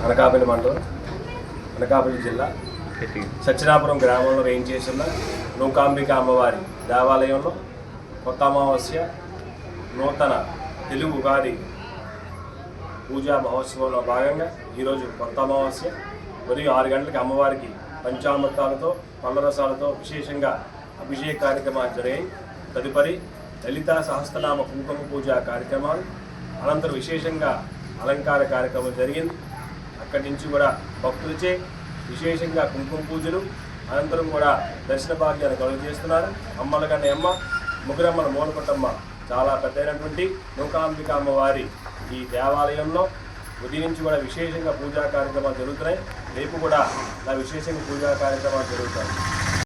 అనకాపల్లి మండలం, అనకాపల్లి జిల్లా సత్యనాపురం గ్రామంలో వేయించేసిన నూకాంబిక అమ్మవారి దేవాలయంలో కొత్త అమావాస్య నూతన తెలుగు ఉగాది పూజా మహోత్సవంలో భాగంగా ఈరోజు కొత్త అమావాస్య ఉదయం 6 గంటలకి అమ్మవారికి పంచామృతాలతో పళ్ళరసాలతో విశేషంగా అభిషేక కార్యక్రమాలు జరిగాయి. తదుపరి లలితా సహస్రనామ కుంకుమ పూజా కార్యక్రమాలు, అనంతరం విశేషంగా అలంకార కార్యక్రమం జరిగింది. అక్కడి నుంచి కూడా భక్తులచే విశేషంగా కుంకుమ పూజలు, అనంతరం కూడా దర్శన భాగ్యాన్ని కలుగజేస్తున్నారు. అమ్మల కన్నా అమ్మ ముగ్గురమ్మల మూలపట్టమ్మ చాలా పెద్దైనటువంటి నూకాంబిక అమ్మవారి ఈ దేవాలయంలో ఉదయం నుంచి కూడా విశేషంగా పూజా కార్యక్రమాలు జరుగుతున్నాయి. రేపు కూడా ఇలా విశేషంగా పూజా కార్యక్రమాలు జరుగుతాయి.